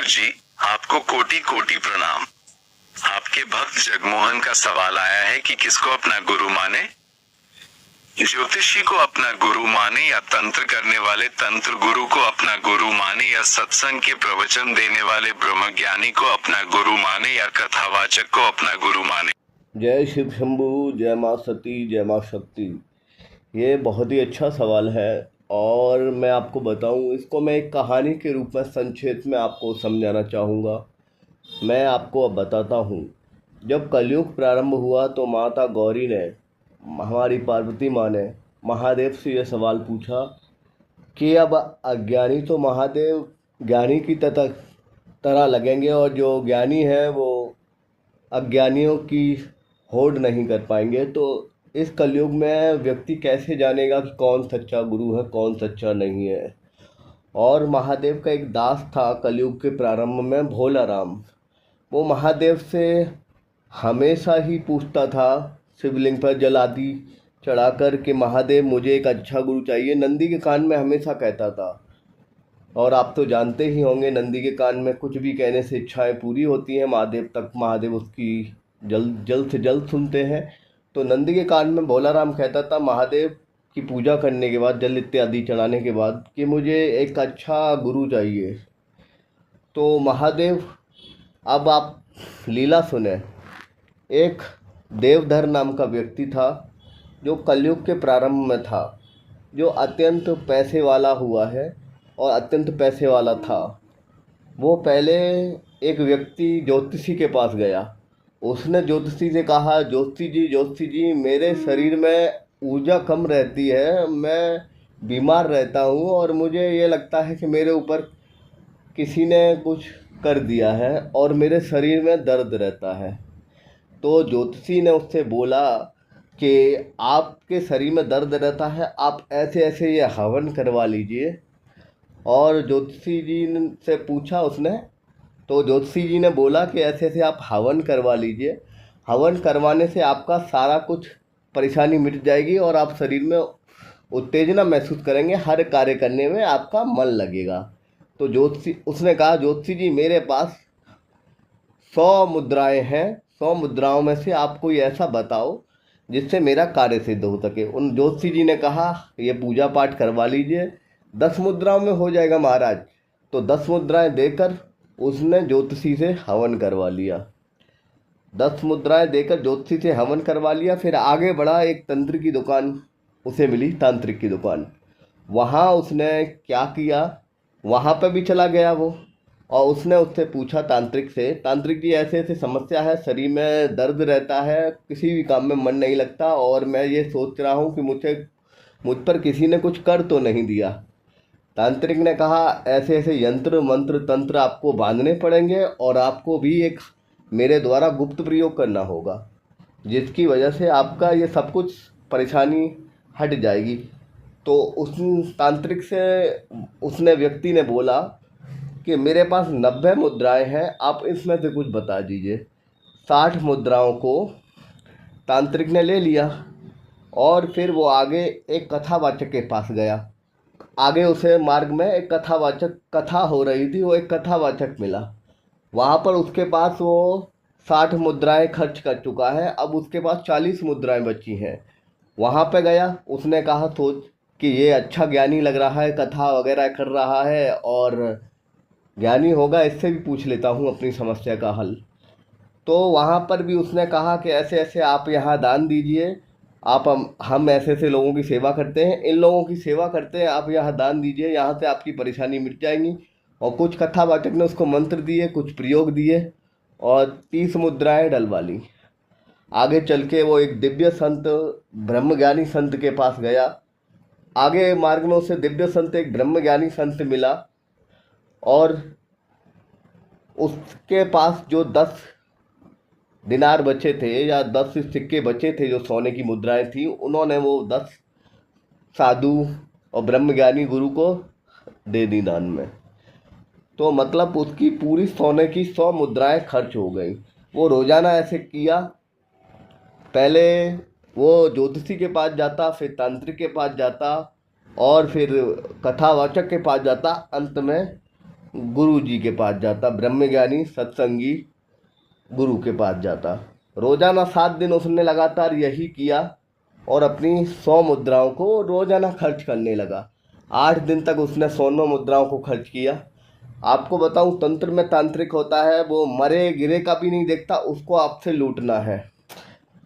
गुरु जी, आपको कोटि कोटि प्रणाम। आपके भक्त जगमोहन का सवाल आया है कि किसको अपना गुरु माने, ज्योतिषी को अपना गुरु माने या तंत्र करने वाले तंत्र गुरु को अपना गुरु माने या सत्संग के प्रवचन देने वाले ब्रह्मज्ञानी को अपना गुरु माने या कथावाचक को अपना गुरु माने। जय शिव शंभू, जय माँ सती, जय माँ शक्ति। ये बहुत ही अच्छा सवाल है और मैं आपको बताऊं, इसको मैं एक कहानी के रूप में संक्षेप में आपको समझाना चाहूँगा। मैं आपको अब बताता हूँ। जब कलयुग प्रारंभ हुआ तो माता गौरी ने, हमारी पार्वती माँ ने महादेव से यह सवाल पूछा कि अब अज्ञानी तो महादेव ज्ञानी की तरह लगेंगे और जो ज्ञानी है वो अज्ञानियों की होड़ नहीं कर पाएंगे। तो इस कलयुग में व्यक्ति कैसे जानेगा कि कौन सच्चा गुरु है, कौन सच्चा नहीं है। और महादेव का एक दास था कलयुग के प्रारंभ में, भोला राम। वो महादेव से हमेशा ही पूछता था, शिवलिंग पर जल आदि चढ़ा कर कि महादेव मुझे एक अच्छा गुरु चाहिए। नंदी के कान में हमेशा कहता था। और आप तो जानते ही होंगे, नंदी के कान में कुछ भी कहने से इच्छाएं पूरी होती हैं। महादेव उसकी जल्द से जल्द सुनते हैं। तो नंदी के कान में भोला राम कहता था महादेव की पूजा करने के बाद, जल इत्यादि चढ़ाने के बाद, कि मुझे एक अच्छा गुरु चाहिए। तो महादेव, अब आप लीला सुने। एक देवधर नाम का व्यक्ति था जो कलयुग के प्रारंभ में था, जो अत्यंत पैसे वाला हुआ है और अत्यंत पैसे वाला था। वो पहले एक व्यक्ति ज्योतिषी के पास गया। उसने ज्योतिषी से कहा, ज्योतिषी जी, मेरे शरीर में ऊर्जा कम रहती है, मैं बीमार रहता हूँ और मुझे ये लगता है कि मेरे ऊपर किसी ने कुछ कर दिया है और मेरे शरीर में दर्द रहता है। तो ज्योतिषी ने उससे बोला कि आपके शरीर में दर्द रहता है, आप ऐसे ऐसे ये हवन करवा लीजिए। और ज्योतिषी जी से पूछा उसने, तो ज्योतिषी जी ने बोला कि ऐसे ऐसे आप हवन करवा लीजिए। हवन करवाने से आपका सारा कुछ परेशानी मिट जाएगी और आप शरीर में उत्तेजना महसूस करेंगे, हर कार्य करने में आपका मन लगेगा। तो उसने कहा, ज्योतिषी जी, मेरे पास 100 मुद्राएं हैं। 100 मुद्राओं में से आप कोई ऐसा बताओ जिससे मेरा कार्य सिद्ध हो सके। उन ज्योतिषी जी ने कहा, ये पूजा पाठ करवा लीजिए, 10 मुद्राओं में हो जाएगा महाराज। तो 10 मुद्राएं देकर उसने ज्योतिषी से हवन करवा लिया। 10 मुद्राएं देकर ज्योतिषी से हवन करवा लिया। फिर आगे बढ़ा, एक तंत्र की दुकान उसे मिली, तांत्रिक की दुकान। वहाँ उसने क्या किया, वहाँ पर भी चला गया वो, और उसने उससे पूछा तांत्रिक से, तांत्रिक जी ऐसे ऐसे समस्या है, शरीर में दर्द रहता है, किसी भी काम में मन नहीं लगता और मैं ये सोच रहा हूँ कि मुझ पर किसी ने कुछ कर तो नहीं दिया। तांत्रिक ने कहा, ऐसे ऐसे यंत्र मंत्र तंत्र आपको बांधने पड़ेंगे और आपको भी एक मेरे द्वारा गुप्त प्रयोग करना होगा, जिसकी वजह से आपका ये सब कुछ परेशानी हट जाएगी। तो उस तांत्रिक से उसने व्यक्ति ने बोला कि मेरे पास 90 मुद्राएं हैं, आप इसमें से कुछ बता दीजिए। 60 मुद्राओं को तांत्रिक ने ले लिया और फिर वो आगे एक कथावाचक के पास गया। आगे उसे मार्ग में एक कथा हो रही थी, वो एक कथावाचक मिला। वहाँ पर उसके पास वो 60 मुद्राएं खर्च कर चुका है, अब उसके पास 40 मुद्राएं बची हैं। वहाँ पे गया, उसने कहा सोच कि ये अच्छा ज्ञानी लग रहा है, कथा वगैरह कर रहा है और ज्ञानी होगा, इससे भी पूछ लेता हूँ अपनी समस्या का हल। तो वहाँ पर भी उसने कहा कि ऐसे ऐसे आप यहाँ दान दीजिए, आप हम ऐसे ऐसे लोगों की सेवा करते हैं, इन लोगों की सेवा करते हैं, आप यहाँ दान दीजिए, यहाँ से आपकी परेशानी मिट जाएंगी। और कुछ कथावाचक ने उसको मंत्र दिए, कुछ प्रयोग दिए और 30 मुद्राएं डलवा ली। आगे चल के वो एक दिव्य संत, ब्रह्मज्ञानी संत के पास गया। आगे मार्ग में उसे दिव्य संत, एक ब्रह्मज्ञानी संत मिला और उसके पास जो 10 दिनार बचे थे या 10 सिक्के बचे थे, जो सोने की मुद्राएं थी, उन्होंने वो 10 साधु और ब्रह्मज्ञानी गुरु को दे दी दान में। तो मतलब उसकी पूरी सोने की 100 मुद्राएं खर्च हो गई। वो रोज़ाना ऐसे किया। पहले वो ज्योतिषी के पास जाता, फिर तांत्रिक के पास जाता और फिर कथावाचक के पास जाता। अंत में गुरु जी के पास जाता, ब्रह्मज्ञानी सत्संगी गुरु के पास जाता। रोज़ाना 7 दिन उसने लगातार यही किया और अपनी 100 मुद्राओं को रोज़ाना खर्च करने लगा। 8 दिन तक उसने 100 मुद्राओं को खर्च किया। आपको बताऊं, तंत्र में तांत्रिक होता है, वो मरे गिरे का भी नहीं देखता, उसको आपसे लूटना है।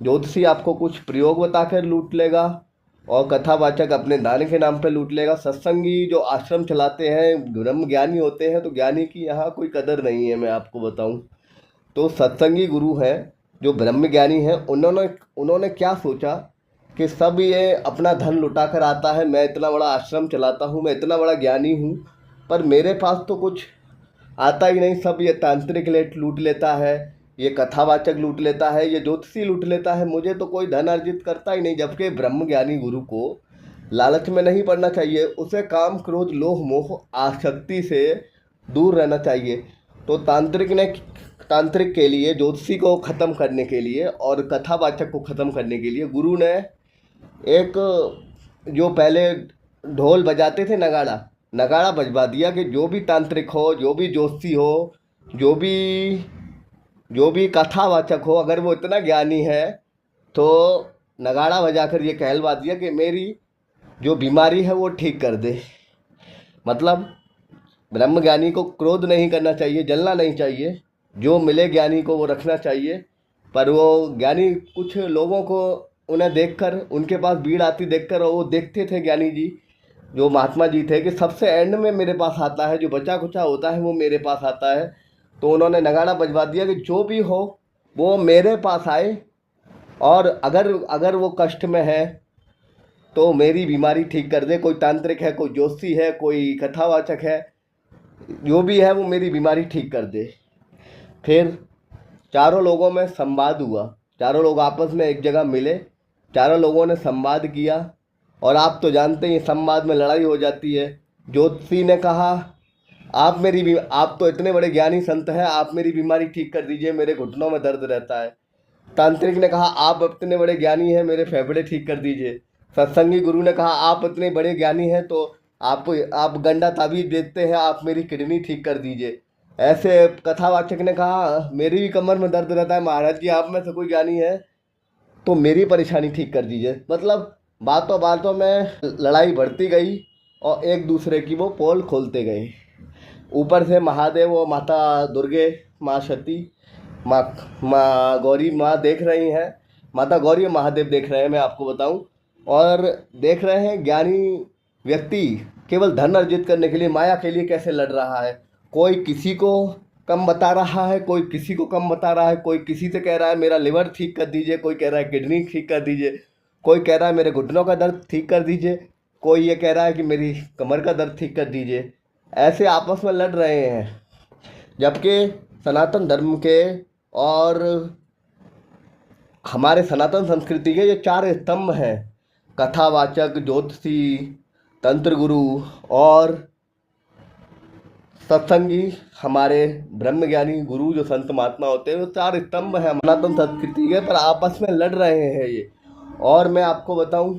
ज्योतिषी आपको कुछ प्रयोग बताकर लूट लेगा और कथावाचक अपने दान के नाम पे लूट लेगा। सत्संगी जो आश्रम चलाते हैं, ब्रह्म ज्ञानी होते हैं, तो ज्ञानी की यहाँ कोई कदर नहीं है। मैं आपको बताऊं तो सत्संगी गुरु हैं जो ब्रह्म ज्ञानी हैं, उन्होंने क्या सोचा कि सब ये अपना धन लुटा कर आता है, मैं इतना बड़ा आश्रम चलाता हूँ, मैं इतना बड़ा ज्ञानी हूँ, पर मेरे पास तो कुछ आता ही नहीं। सब ये तांत्रिक लूट लेता है, ये कथावाचक लूट लेता है, ये ज्योतिषी लूट लेता है, मुझे तो कोई धन अर्जित करता ही नहीं। जबकि ब्रह्म ज्ञानी गुरु को लालच में नहीं पड़ना चाहिए, उसे काम क्रोध लोभ मोह आसक्ति से दूर रहना चाहिए। तो तांत्रिक के लिए, ज्योतिषी को ख़त्म करने के लिए और कथावाचक को ख़त्म करने के लिए गुरु ने एक, जो पहले ढोल बजाते थे, नगाड़ा बजवा दिया कि जो भी तांत्रिक हो, जो भी ज्योतिषी हो, जो भी कथावाचक हो, अगर वो इतना ज्ञानी है तो नगाड़ा बजाकर ये कहलवा दिया कि मेरी जो बीमारी है वो ठीक कर दे। मतलब ब्रह्म ज्ञानी को क्रोध नहीं करना चाहिए, जलना नहीं चाहिए, जो मिले ज्ञानी को वो रखना चाहिए। पर वो ज्ञानी कुछ लोगों को, उन्हें देखकर, उनके पास भीड़ आती देखकर, और वो देखते थे ज्ञानी जी, जो महात्मा जी थे, कि सबसे एंड में मेरे पास आता है, जो बचा कुचा होता है वो मेरे पास आता है। तो उन्होंने नगाड़ा बजवा दिया कि जो भी हो वो मेरे पास आए, और अगर वो कष्ट में है तो मेरी बीमारी ठीक कर दे। कोई तांत्रिक है, कोई ज्योतिषी है, कोई कथावाचक है, जो भी है वो मेरी बीमारी ठीक कर दे। फिर चारों लोगों में संवाद हुआ, चारों लोग आपस में एक जगह मिले, चारों लोगों ने संवाद किया, और आप तो जानते हैं संवाद में लड़ाई हो जाती है। ज्योतिषी ने कहा, आप तो इतने बड़े ज्ञानी संत हैं, आप मेरी बीमारी ठीक कर दीजिए, मेरे घुटनों में दर्द रहता है। तांत्रिक ने कहा, आप इतने बड़े ज्ञानी हैं, मेरे फेफड़े ठीक कर दीजिए। सत्संगी गुरु ने कहा, आप इतने बड़े ज्ञानी हैं तो आप गंडा ताबीज देते हैं, आप मेरी किडनी ठीक कर दीजिए। ऐसे कथावाचक ने कहा, मेरी भी कमर में दर्द रहता है, महाराज जी आप में से कोई ज्ञानी है तो मेरी परेशानी ठीक कर दीजिए। मतलब बातों बातों में लड़ाई बढ़ती गई और एक दूसरे की वो पोल खोलते गए। ऊपर से महादेव और माता दुर्गे, माँ सती, माँ गौरी माँ देख रही हैं, माता गौरी और महादेव देख रहे हैं, मैं आपको बताऊं, और देख रहे हैं ज्ञानी व्यक्ति केवल धन अर्जित करने के लिए, माया के लिए कैसे लड़ रहा है। कोई किसी को कम बता रहा है, कोई किसी को कम बता रहा है, कोई किसी से कह रहा है मेरा लिवर ठीक कर दीजिए, कोई कह रहा है किडनी ठीक कर दीजिए, कोई कह रहा है मेरे घुटनों का दर्द ठीक कर दीजिए, कोई ये कह रहा है कि मेरी कमर का दर्द ठीक कर दीजिए। ऐसे आपस में लड़ रहे हैं। जबकि सनातन धर्म के और हमारे सनातन संस्कृति के ये 4 स्तंभ हैं, कथावाचक, ज्योतिषी, तंत्र गुरु और सत्संगी, हमारे ब्रह्मज्ञानी गुरु जो संत महात्मा होते हैं, वो 4 स्तंभ हैं सनातन संस्कृति के, पर आपस में लड़ रहे हैं ये। और मैं आपको बताऊं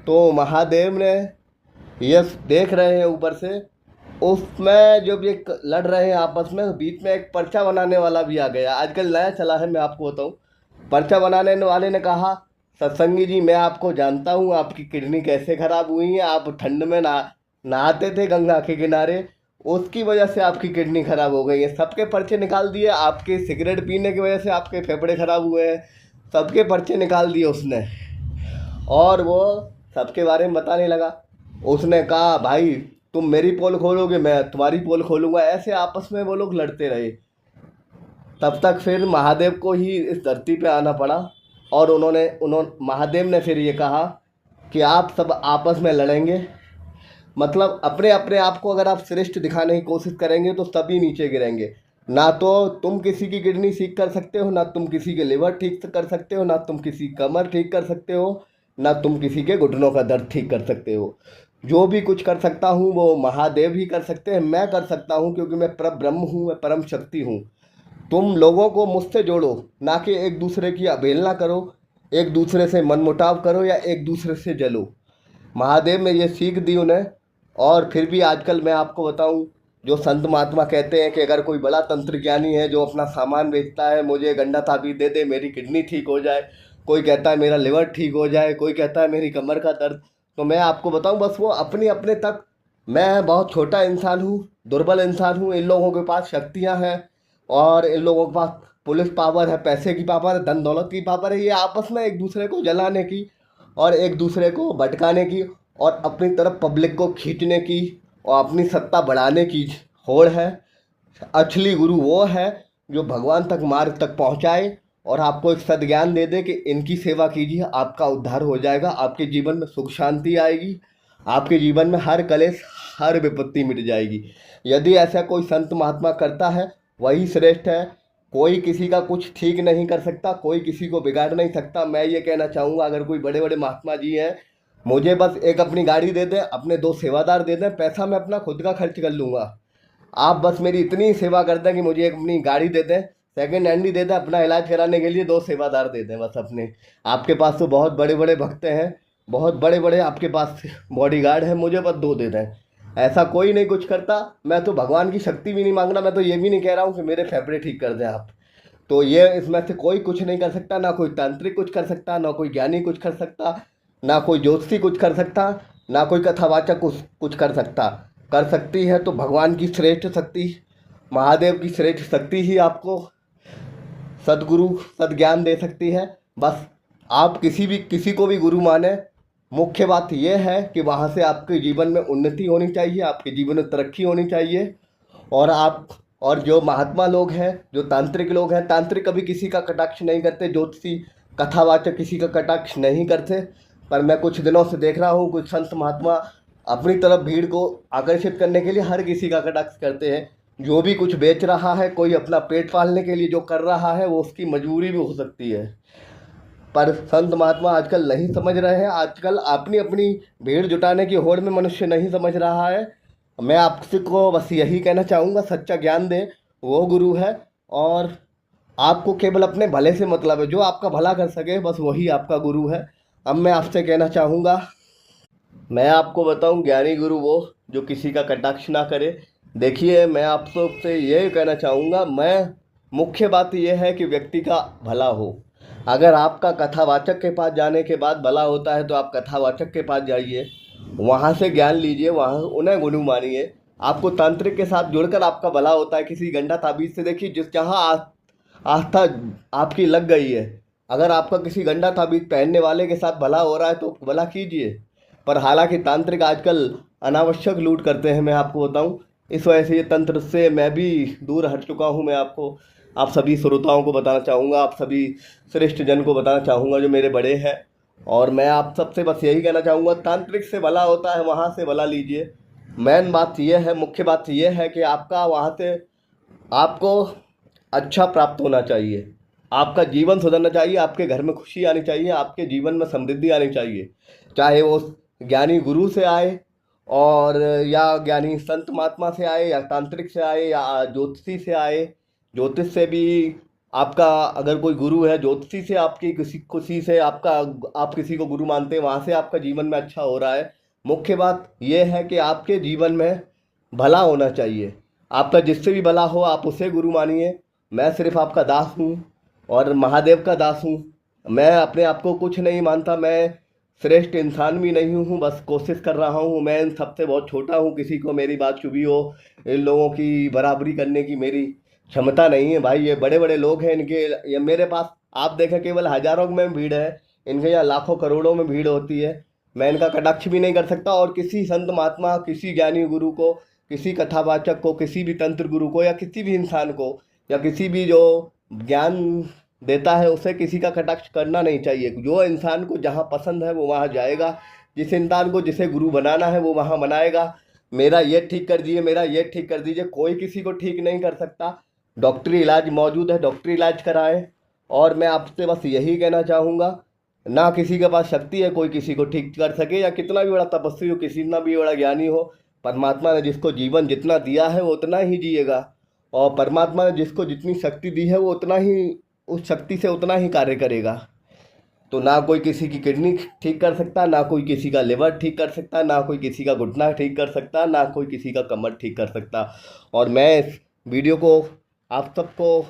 तो महादेव ने ये देख रहे हैं ऊपर से, उसमें जब ये लड़ रहे हैं आपस में, बीच में एक पर्चा बनाने वाला भी आ गया। आजकल नया चला है, मैं आपको बताऊं। पर्चा बनाने वाले ने कहा, सत्संगी जी मैं आपको जानता हूं, आपकी किडनी कैसे खराब हुई है, आप ठंड में नहाते थे गंगा के किनारे, उसकी वजह से आपकी किडनी खराब हो गई है। सबके पर्चे निकाल दिए, आपके सिगरेट पीने की वजह से आपके फेफड़े खराब हुए हैं, सबके पर्चे निकाल दिए उसने। और वो सबके बारे में बताने लगा। उसने कहा, भाई तुम मेरी पोल खोलोगे, मैं तुम्हारी पोल खोलूँगा। ऐसे आपस में वो लोग लड़ते रहे। तब तक फिर महादेव को ही इस धरती पे आना पड़ा, और महादेव ने फिर ये कहा कि आप सब आपस में लड़ेंगे। मतलब अपने अपने आप को अगर आप श्रेष्ठ दिखाने की कोशिश करेंगे तो सभी नीचे गिरेंगे। ना तो तुम किसी की किडनी ठीक कर सकते हो, ना तुम किसी के लिवर ठीक कर सकते हो, ना तुम किसी कमर ठीक कर सकते हो, ना तुम किसी के घुटनों का दर्द ठीक कर सकते हो। जो भी कुछ कर सकता हूँ वो महादेव ही कर सकते हैं, मैं कर सकता हूँ, क्योंकि मैं परम ब्रह्म हूँ, मैं परम शक्ति हूँ। तुम लोगों को मुझसे जोड़ो, ना कि एक दूसरे की अवहेलना करो, एक दूसरे से मनमुटाव करो या एक दूसरे से जलो। महादेव ने ये सीख दी उन्हें। और फिर भी आजकल मैं आपको बताऊं, जो संत महात्मा कहते हैं कि अगर कोई बड़ा तंत्र ज्ञानी है जो अपना सामान बेचता है, मुझे गंडा ताबीज़ दे दे मेरी किडनी ठीक हो जाए, कोई कहता है मेरा लिवर ठीक हो जाए, कोई कहता है मेरी कमर का दर्द, तो मैं आपको बताऊं बस वो अपने अपने तक। मैं बहुत छोटा इंसान हूँ, दुर्बल इंसान हूँ, इन लोगों के पास शक्तियाँ हैं और इन लोगों के पास पुलिस पावर है, पैसे की पावर है, धन दौलत की पावर है। ये आपस में एक दूसरे को जलाने की और एक दूसरे को भटकाने की और अपनी तरफ पब्लिक को खींचने की और अपनी सत्ता बढ़ाने की होड़ है। असली गुरु वो है जो भगवान तक, मार्ग तक पहुंचाए और आपको एक सद्ज्ञान दे दे कि इनकी सेवा कीजिए, आपका उद्धार हो जाएगा, आपके जीवन में सुख शांति आएगी, आपके जीवन में हर कलेश, हर विपत्ति मिट जाएगी। यदि ऐसा कोई संत महात्मा करता है वही श्रेष्ठ है। कोई किसी का कुछ ठीक नहीं कर सकता, कोई किसी को बिगाड़ नहीं सकता। मैं ये कहना चाहूँगा, अगर कोई बड़े बड़े महात्मा जी हैं, मुझे बस एक अपनी गाड़ी दे दें, अपने 2 सेवादार दे दें, पैसा मैं अपना खुद का खर्च कर लूँगा। आप बस मेरी इतनी सेवा कर दें कि मुझे एक अपनी गाड़ी दे दें, सेकंड हैंड ही दे दें, अपना इलाज कराने के लिए 2 सेवादार दे दें बस अपने। आपके पास तो बहुत बड़े बड़े भक्त हैं, बहुत बड़े बड़े आपके पास बॉडीगार्ड हैं, मुझे बस 2 दे दें। ऐसा कोई नहीं कुछ करता। मैं तो भगवान की शक्ति भी नहीं मांग रहा, मैं तो ये भी नहीं कह रहा हूँ कि मेरे फेफड़े ठीक कर दें आप। तो ये इसमें से कोई कुछ नहीं कर सकता, ना कोई तांत्रिक कुछ कर सकता, ना कोई ज्ञानी कुछ कर सकता, ना कोई ज्योतिषी कुछ कर सकता, ना कोई कथावाचक कुछ कर सकता। कर सकती है तो भगवान की श्रेष्ठ शक्ति, महादेव की श्रेष्ठ शक्ति ही आपको सदगुरु सद्ज्ञान दे सकती है। बस आप किसी को भी गुरु माने, मुख्य बात यह है कि वहाँ से आपके जीवन में उन्नति होनी चाहिए, आपके जीवन में तरक्की होनी चाहिए। और जो महात्मा लोग हैं, जो तांत्रिक लोग हैं, तांत्रिक कभी किसी का कटाक्ष नहीं करते, ज्योतिषी कथावाचक किसी का कटाक्ष नहीं करते। पर मैं कुछ दिनों से देख रहा हूँ कुछ संत महात्मा अपनी तरफ भीड़ को आकर्षित करने के लिए हर किसी का कटाक्ष करते हैं। जो भी कुछ बेच रहा है, कोई अपना पेट पालने के लिए जो कर रहा है, वो उसकी मजबूरी भी हो सकती है। पर संत महात्मा आजकल नहीं समझ रहे हैं। आजकल अपनी अपनी भीड़ जुटाने की होड़ में मनुष्य नहीं समझ रहा है। मैं आपसे को बस यही कहना चाहूँगा, सच्चा ज्ञान दे वो गुरु है और आपको केवल अपने भले से मतलब है। जो आपका भला कर सके बस वही आपका गुरु है। अब मैं आपसे कहना चाहूँगा, मैं आपको बताऊँ, ज्ञानी गुरु वो जो किसी का कटाक्ष ना करे। देखिए, मैं आपसे ये कहना चाहूँगा, मैं मुख्य बात यह है कि व्यक्ति का भला हो। अगर आपका कथावाचक के पास जाने के बाद भला होता है तो आप कथावाचक के पास जाइए, वहाँ से ज्ञान लीजिए, वहाँ उन्हें गुरु मानिए। आपको तांत्रिक के साथ जुड़कर आपका भला होता है किसी गंडा ताबीज़ से। देखिए, जिस जहाँ आस्था आपकी लग गई है, अगर आपका किसी गंडा ताबीज़ पहनने वाले के साथ भला हो रहा है तो भला कीजिए। पर हालांकि तांत्रिक आजकल अनावश्यक लूट करते हैं, मैं आपको बताऊं। इस वजह से ये तंत्र से मैं भी दूर हट चुका हूं। मैं आप सभी श्रोताओं को बताना चाहूँगा, आप सभी श्रेष्ठ जन को बताना चाहूँगा जो मेरे बड़े हैं। और मैं आप सबसे बस यही कहना चाहूँगा, तांत्रिक से भला होता है, वहाँ से भला लीजिए। मेन बात यह है, मुख्य बात यह है कि आपका वहाँ से आपको अच्छा प्राप्त होना चाहिए, आपका जीवन सुधरना चाहिए, आपके घर में खुशी आनी चाहिए, आपके जीवन में समृद्धि आनी चाहिए। चाहे वो ज्ञानी गुरु से आए और या ज्ञानी संत महात्मा से आए, या तांत्रिक से आए, या ज्योतिषी से आए। ज्योतिष से भी आपका अगर कोई गुरु है, ज्योतिषी से आपकी किसी से आप किसी को गुरु मानते हैं, वहाँ से आपका जीवन में अच्छा हो रहा है। मुख्य बात यह है कि आपके जीवन में भला होना चाहिए। आपका जिससे भी भला हो आप उसे गुरु मानिए। मैं सिर्फ आपका दास हूँ और महादेव का दास हूँ। मैं अपने आप को कुछ नहीं मानता, मैं श्रेष्ठ इंसान भी नहीं हूँ, बस कोशिश कर रहा हूँ। मैं इन सबसे बहुत छोटा हूँ, किसी को मेरी बात चुभी हो, इन लोगों की बराबरी करने की मेरी क्षमता नहीं है। भाई, ये बड़े बड़े लोग हैं, ये मेरे पास आप देखें केवल हज़ारों में भीड़ है, इनके यहाँ लाखों करोड़ों में भीड़ होती है। मैं इनका कटाक्ष भी नहीं कर सकता। और किसी संत महात्मा, किसी ज्ञानी गुरु को, किसी कथावाचक को, किसी भी तंत्र गुरु को, या किसी भी इंसान को, या किसी भी जो ज्ञान देता है उसे किसी का कटाक्ष करना नहीं चाहिए। जो इंसान को जहाँ पसंद है वो वहाँ जाएगा, जिस इंसान को जिसे गुरु बनाना है वो वहाँ बनाएगा। मेरा ये ठीक कर दीजिए, मेरा ये ठीक कर दीजिए, कोई किसी को ठीक नहीं कर सकता। डॉक्टरी इलाज मौजूद है, डॉक्टरी इलाज कराएं। और मैं आपसे बस यही कहना चाहूँगा, ना किसी के पास शक्ति है कोई किसी को ठीक कर सके, या कितना भी बड़ा तपस्वी हो, कितना भी बड़ा ज्ञानी हो, परमात्मा ने जिसको जीवन जितना दिया है वो उतना ही जिएगा। और परमात्मा ने जिसको जितनी शक्ति दी है वो उतना ही, उस शक्ति से उतना ही कार्य करेगा। तो ना कोई किसी की किडनी ठीक कर सकता, ना कोई किसी का लिवर ठीक कर सकता, ना कोई किसी का घुटना ठीक कर सकता, ना कोई किसी का कमर ठीक कर सकता। और मैं इस वीडियो को आप सबको,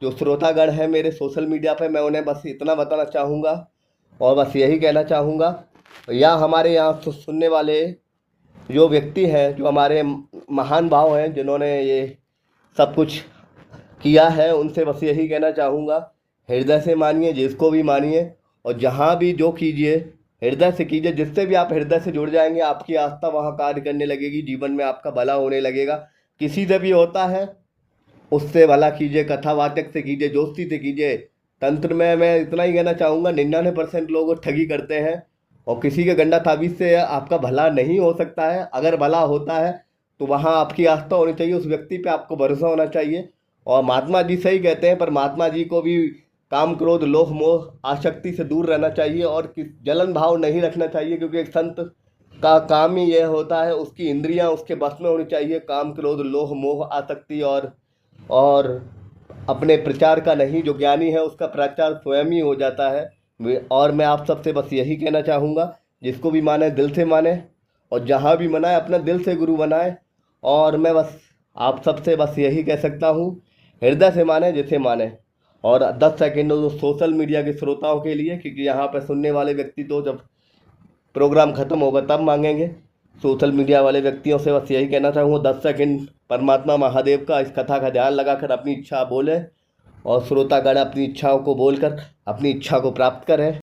जो श्रोतागण है मेरे सोशल मीडिया पे, मैं उन्हें बस इतना बताना चाहूँगा और बस यही कहना चाहूँगा, या हमारे यहाँ सुनने वाले जो व्यक्ति हैं, जो हमारे महान भाव हैं, जिन्होंने ये सब कुछ किया है, उनसे बस यही कहना चाहूँगा, हृदय से मानिए, जिसको भी मानिए, और जहाँ भी जो कीजिए हृदय से कीजिए। जिससे भी आप हृदय से जुड़ जाएंगे, आपकी आस्था वहाँ कार्य करने लगेगी, जीवन में आपका भला होने लगेगा। किसी से भी होता है उससे भला कीजिए, कथावाचक से कीजिए, दोस्ती से कीजिए। तंत्र में मैं इतना ही कहना चाहूँगा, 99% लोग ठगी करते हैं और किसी के गंडा ताबीज़ से आपका भला नहीं हो सकता है। अगर भला होता है तो वहाँ आपकी आस्था होनी चाहिए, उस व्यक्ति पे आपको भरोसा होना चाहिए। और महात्मा जी सही कहते हैं, पर महात्मा जी को भी काम क्रोध लोभ मोह आसक्ति से दूर रहना चाहिए और जलन भाव नहीं रखना चाहिए, क्योंकि एक संत का काम ही यह होता है, उसकी इंद्रियां उसके बस में होनी चाहिए। काम क्रोध लोभ मोह आसक्ति और अपने प्रचार का नहीं, जो ज्ञानी है उसका प्रचार स्वयं ही हो जाता है। और मैं आप सबसे बस यही कहना चाहूँगा, जिसको भी माने दिल से माने, और जहाँ भी मनाए अपना दिल से गुरु बनाए। और मैं बस आप सबसे बस यही कह सकता हूँ, हृदय से माने, जिसे माने। और 10 सेकेंड जो सोशल मीडिया के श्रोताओं के लिए, क्योंकि यहाँ पर सुनने वाले व्यक्ति तो जब प्रोग्राम ख़त्म होगा तब मांगेंगे। सोशल मीडिया वाले व्यक्तियों से बस यही कहना चाहूँगा, 10 सेकेंड परमात्मा महादेव का इस कथा का ध्यान लगाकर अपनी इच्छा बोलें और श्रोतागण अपनी इच्छाओं को बोलकर अपनी इच्छा को प्राप्त करें।